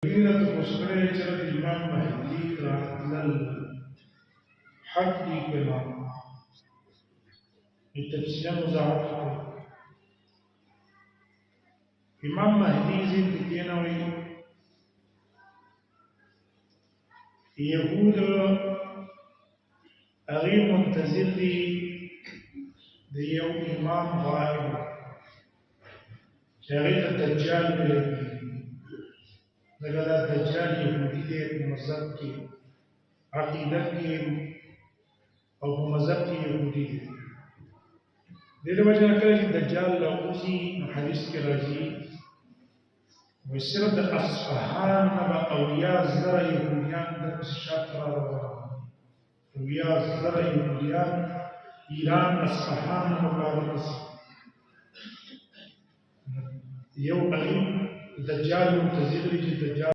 مدينة مسكرة جرت الإمام مهدي الحق دي كلام التفسير مزعج إمام مهدي زين تكينوي يهود أغير منتظر دي يوم إمام غائب شغيل الدجال بلدي لقد الدجال يهودي مذهب کی عقیدت کی او مذهب کی یهودی دی دې وجه کله چې دجال لاوزي حدیث کې راځي وسرد اصفهان نبا اولیاء زرع یهودیان د شاطر اولیاء زرع یهودیان ایران اصفهان مبارک یو علم دجال منتظر چې دجال